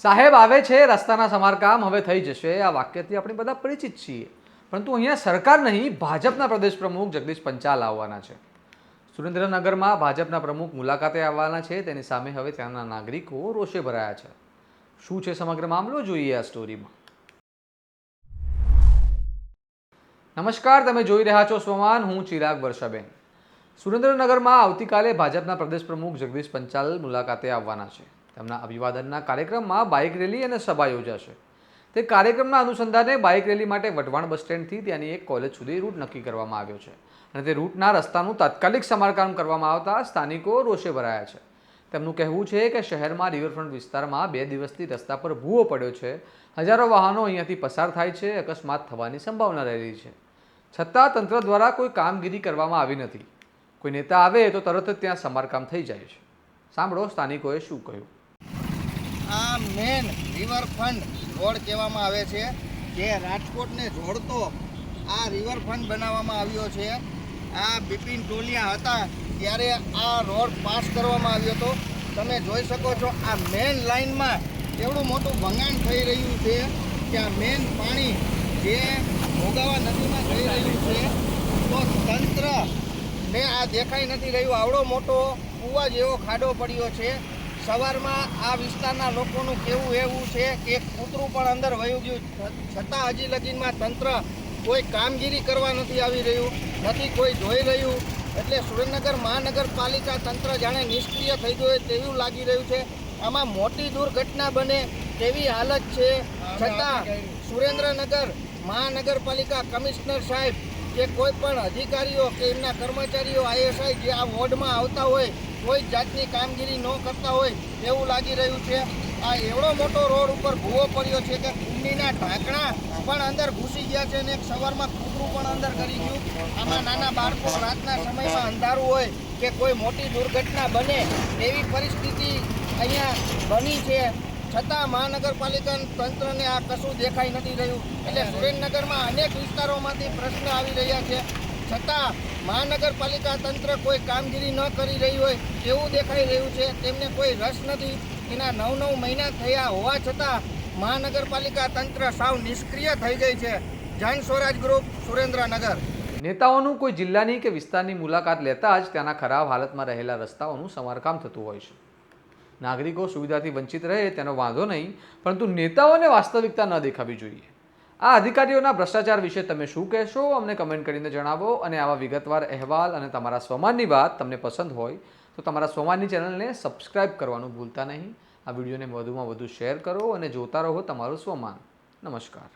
સાહેબ આવે છે રસ્તાના સમારકામ હવે થઈ જશે આ વાક્યથી આપણે બધા પરિચિત છીએ, પરંતુ અહીંયા સરકાર નહીં ભાજપના પ્રદેશ પ્રમુખ જગદીશ પંચાલ આવવાના છે. સુરેન્દ્રનગરમાં ભાજપના પ્રમુખ મુલાકાતે આવવાના છે. તેની સામે હવે ત્યાંના નાગરિકો રોષે ભરાયા છે. શું છે સમગ્ર મામલો, જોઈએ આ સ્ટોરીમાં. નમસ્કાર, તમે જોઈ રહ્યા છો સ્વમાન. હું ચિરાગ વર્ષાબેન. સુરેન્દ્રનગરમાં આવતીકાલે ભાજપના પ્રદેશ પ્રમુખ જગદીશ પંચાલ મુલાકાતે આવવાના છે. તેમના અભિવાદનના કાર્યક્રમમાં બાઇક રેલી અને સભા યોજાશે. તે કાર્યક્રમના અનુસંધાને બાઇક રેલી માટે વટવાણ બસ સ્ટેન્ડથી ત્યાંની એક કોલેજ સુધી રૂટ નક્કી કરવામાં આવ્યો છે અને તે રૂટના રસ્તાનું તાત્કાલિક સમારકામ કરવામાં આવતા સ્થાનિકો રોષે ભરાયા છે. તેમનું કહેવું છે કે શહેરમાં રિવરફ્રન્ટ વિસ્તારમાં 2 દિવસથી રસ્તા પર ભૂવો પડ્યો છે. હજારો વાહનો અહીંયાથી પસાર થાય છે. અકસ્માત થવાની સંભાવના રહેલી છે. છતાં તંત્ર દ્વારા કોઈ કામગીરી કરવામાં આવી નથી. કોઈ નેતા આવે તો તરત જ ત્યાં સમારકામ થઈ જાય છે. સાંભળો સ્થાનિકોએ શું કહ્યું. આ મેન રિવરફ્રન્ટ રોડ કહેવામાં આવે છે, જે રાજકોટને જોડતો આ રિવરફ્રન્ટ બનાવવામાં આવ્યો છે. આ બિપિન ટોલિયા હતા ત્યારે આ રોડ પાસ કરવામાં આવ્યો હતો. તમે જોઈ શકો છો આ મેન લાઇનમાં એવડું મોટું ભંગાણ થઈ રહ્યું છે કે આ મેન પાણી જે ભોગાવા નદીમાં જઈ રહ્યું છે, તો તંત્રને આ દેખાઈ નથી રહ્યું. આવડો મોટો કૂવા જેવો ખાડો પડ્યો છે. સવારમાં આ વિસ્તારના લોકોનું કેવું એવું છે કે એક કૂતરું પણ અંદર વયું ગયું, છતાં હજી લગીનમાં તંત્ર કોઈ કામગીરી કરવા નથી આવી રહ્યું, નથી કોઈ જોઈ રહ્યું. એટલે સુરેન્દ્રનગર મહાનગરપાલિકા તંત્ર જાણે નિષ્ક્રિય થઈ ગયું હોય તેવું લાગી રહ્યું છે. આમાં મોટી દુર્ઘટના બને તેવી હાલત છે, છતાં સુરેન્દ્રનગર મહાનગરપાલિકા કમિશનર સાહેબ કે કોઈ પણ અધિકારીઓ કે એમના કર્મચારીઓ આઈએસઆઈ જે આ વોર્ડમાં આવતા હોય કોઈ જાતની કામગીરી ન કરતા હોય એવું લાગી રહ્યું છે. આ એવડો મોટો રોડ ઉપર ભૂવો પડ્યો છે કે કુંડીના ઢાંકણા પણ અંદર ઘૂસી ગયા છે અને એક સવારમાં કૂતરું પણ અંદર કરી ગયું. આમાં નાના બાળકો રાતના સમયમાં અંધારું હોય કે કોઈ મોટી દુર્ઘટના બને એવી પરિસ્થિતિ અહીંયા બની છે, છતાં મહાનગરપાલિકા તંત્રને આ કશું દેખાઈ નથી રહ્યું. એટલે સુરેન્દ્રનગરમાં અનેક વિસ્તારોમાંથી પ્રશ્ન આવી રહ્યા છે, છતાં મહાનગરપાલિકા તંત્ર કોઈ કામગીરી ન કરી રહી હોય તેવું દેખાઈ રહ્યું છે. તેમને કોઈ રસ નથી. એના 9 મહિના થયા હોવા છતાં મહાનગરપાલિકા તંત્ર સાવ નિષ્ક્રિય થઈ ગઈ છે. જન સ્વરાજ ગ્રુપ, સુરેન્દ્રનગર. નેતાઓનું કોઈ જિલ્લાની કે વિસ્તારની મુલાકાત લેતા જ ત્યાંના ખરાબ હાલતમાં રહેલા રસ્તાઓનું સમારકામ થતું હોય છે. નાગરિકો સુવિધાથી વંચિત રહે તેનો વાંધો નહીં, પરંતુ નેતાઓને વાસ્તવિકતા ન દેખાવી જોઈએ. આ અધિકારીઓના ભ્રષ્ટાચાર વિશે તમે શું કહેશો, અમને કમેન્ટ કરીને જણાવો. અને આવા વિગતવાર અહેવાલ અને તમારા સ્વમાનની વાત તમને પસંદ હોય તો તમારા સ્વમાનની ચેનલને સબસ્ક્રાઇબ કરવાનું ભૂલતા નહીં. આ વિડીયોને વધુમાં વધુ શેર કરો અને જોતા રહો તમારું સ્વમાન. નમસ્કાર.